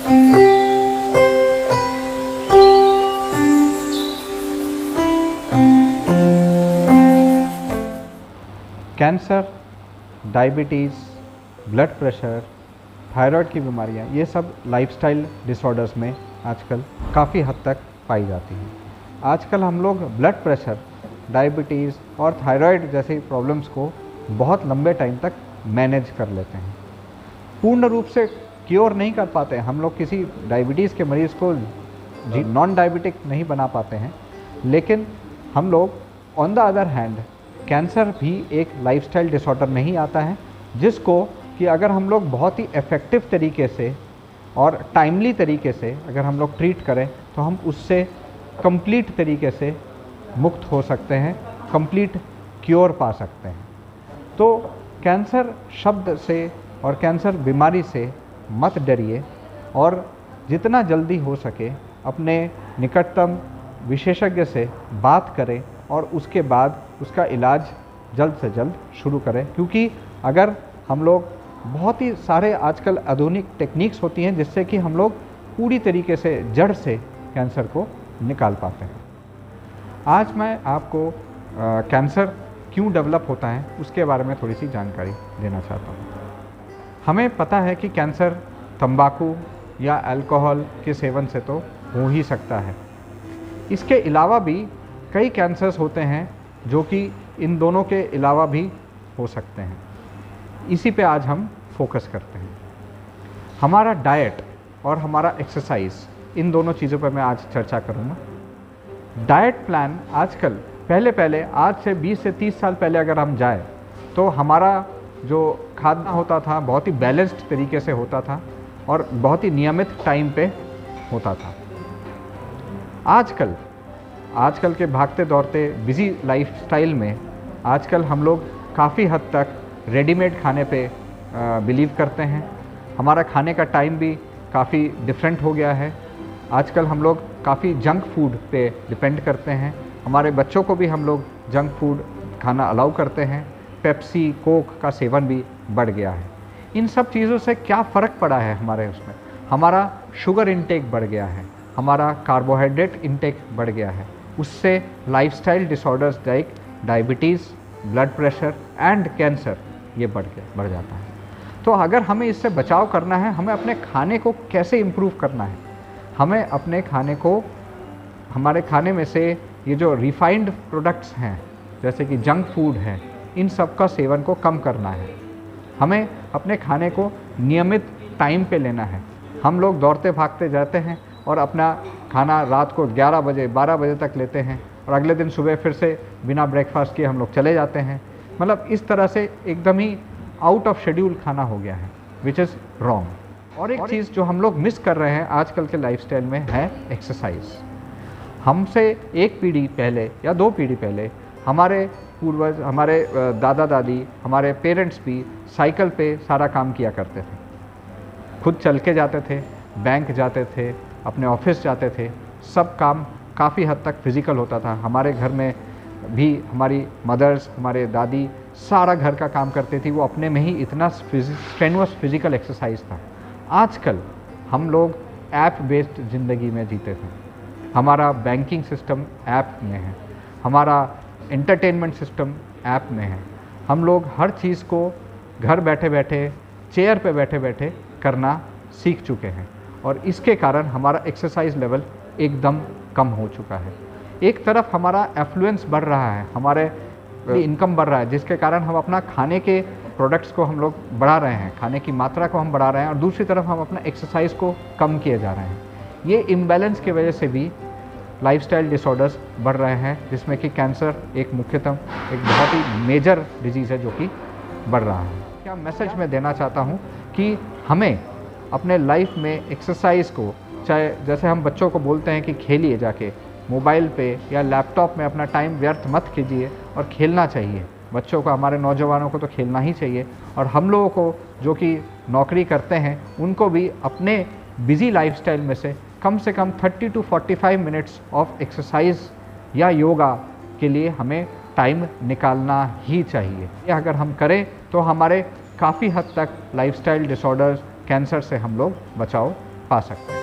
Cancer, diabetes, blood pressure, thyroid की बीमारियां, ये सब लाइफस्टाइल डिसऑर्डर्स में आजकल काफ़ी हद तक पाई जाती हैं। आजकल हम लोग ब्लड प्रेशर, डायबिटीज़ और थायराइड जैसी प्रॉब्लम्स को बहुत लंबे टाइम तक मैनेज कर लेते हैं। पूर्ण रूप से क्योर नहीं कर पाते हैं, हम लोग किसी डायबिटीज़ के मरीज़ को नॉन डायबिटिक नहीं बना पाते हैं, लेकिन हम लोग on the other hand cancer भी एक लाइफस्टाइल डिसऑर्डर नहीं आता है, जिसको कि अगर हम लोग बहुत ही इफ़ेक्टिव तरीके से और टाइमली तरीके से अगर हम लोग ट्रीट करें तो हम उससे कंप्लीट तरीके से मुक्त हो सकते हैं, कंप्लीट क्योर पा सकते हैं। तो कैंसर शब्द से और कैंसर बीमारी से मत डरिए और जितना जल्दी हो सके अपने निकटतम विशेषज्ञ से बात करें और उसके बाद उसका इलाज जल्द से जल्द शुरू करें, क्योंकि अगर हम लोग बहुत ही सारे आजकल आधुनिक टेक्निक्स होती हैं जिससे कि हम लोग पूरी तरीके से जड़ से कैंसर को निकाल पाते हैं। आज मैं आपको कैंसर क्यों डेवलप होता है उसके बारे में थोड़ी सी जानकारी देना चाहता हूँ। हमें पता है कि कैंसर तंबाकू या अल्कोहल के सेवन से तो हो ही सकता है। इसके अलावा भी कई कैंसर्स होते हैं जो कि इन दोनों के अलावा भी हो सकते हैं। इसी पे आज हम फोकस करते हैं। हमारा डाइट और हमारा एक्सरसाइज, इन दोनों चीज़ों पर मैं आज चर्चा करूँगा। डाइट प्लान आजकल पहले आज से 20 से 30 साल पहले अगर हम जाए तो हमारा जो खाना होता था बहुत ही बैलेंस्ड तरीके से होता था और बहुत ही नियमित टाइम पे होता था। आजकल के भागते दौड़ते बिज़ी लाइफस्टाइल में आजकल हम लोग काफ़ी हद तक रेडीमेड खाने पे बिलीव करते हैं। हमारा खाने का टाइम भी काफ़ी डिफरेंट हो गया है। आजकल हम लोग काफ़ी जंक फूड पे डिपेंड करते हैं। हमारे बच्चों को भी हम लोग जंक फूड खाना अलाउ करते हैं। पेप्सी, कोक का सेवन भी बढ़ गया है। इन सब चीज़ों से क्या फ़र्क पड़ा है हमारे उसमें? हमारा शुगर इंटेक बढ़ गया है, हमारा कार्बोहाइड्रेट इंटेक बढ़ गया है। उससे lifestyle disorders like diabetes, blood pressure and cancer ये बढ़ जाता है। तो अगर हमें इससे बचाव करना है, हमें अपने खाने को कैसे इम्प्रूव करना है? हमें अपने खाने को, हमारे खाने में से ये जो रिफाइंड प्रोडक्ट्स हैं जैसे कि जंक फूड है, इन सब का सेवन को कम करना है। हमें अपने खाने को नियमित टाइम पे लेना है। हम लोग दौड़ते भागते जाते हैं और अपना खाना रात को 11 बजे 12 बजे तक लेते हैं और अगले दिन सुबह फिर से बिना ब्रेकफास्ट किए हम लोग चले जाते हैं। मतलब इस तरह से एकदम ही आउट ऑफ शेड्यूल खाना हो गया है, विच इज़ रॉन्ग। और एक चीज़ जो हम लोग मिस कर रहे हैं आजकल के लाइफस्टाइल में है एक्सरसाइज। हमसे एक पीढ़ी पहले या 2 पीढ़ी पहले हमारे पूर्वज, हमारे दादा दादी, हमारे पेरेंट्स भी साइकिल पे सारा काम किया करते थे। खुद चल के जाते थे, बैंक जाते थे, अपने ऑफिस जाते थे। सब काम काफ़ी हद तक फिज़िकल होता था। हमारे घर में भी हमारी मदर्स, हमारे दादी सारा घर का काम करती थी। वो अपने में ही इतना स्ट्रेनुअस फिज़िकल एक्सरसाइज था। आजकल हम लोग ऐप बेस्ड ज़िंदगी में जीते थे। हमारा बैंकिंग सिस्टम ऐप में है, हमारा एंटरटेनमेंट सिस्टम ऐप में है। हम लोग हर चीज़ को घर बैठे बैठे, चेयर पे बैठे बैठे करना सीख चुके हैं और इसके कारण हमारा एक्सरसाइज लेवल एकदम कम हो चुका है। एक तरफ हमारा एफ्लुएंस बढ़ रहा है, हमारे इनकम बढ़ रहा है, जिसके कारण हम अपना खाने के प्रोडक्ट्स को हम लोग बढ़ा रहे हैं, खाने की मात्रा को हम बढ़ा रहे हैं और दूसरी तरफ हम अपना एक्सरसाइज को कम किए जा रहे हैं। ये इम्बैलेंस की वजह से भी लाइफस्टाइल डिसऑर्डर्स बढ़ रहे हैं, जिसमें कि कैंसर एक मुख्यतम, एक बहुत ही मेजर डिजीज़ है जो कि बढ़ रहा है। क्या मैसेज मैं देना चाहता हूँ कि हमें अपने लाइफ में एक्सरसाइज को, चाहे जैसे हम बच्चों को बोलते हैं कि खेलिए, जाके मोबाइल पे या लैपटॉप में अपना टाइम व्यर्थ मत कीजिए और खेलना चाहिए। बच्चों को, हमारे नौजवानों को तो खेलना ही चाहिए और हम लोगों को जो कि नौकरी करते हैं उनको भी अपने बिज़ी लाइफस्टाइल में से कम 30 to 45 मिनट्स ऑफ एक्सरसाइज या योगा के लिए हमें टाइम निकालना ही चाहिए। ये अगर हम करें तो हमारे काफ़ी हद तक लाइफस्टाइल डिसऑर्डर्स, कैंसर से हम लोग बचाव पा सकते हैं।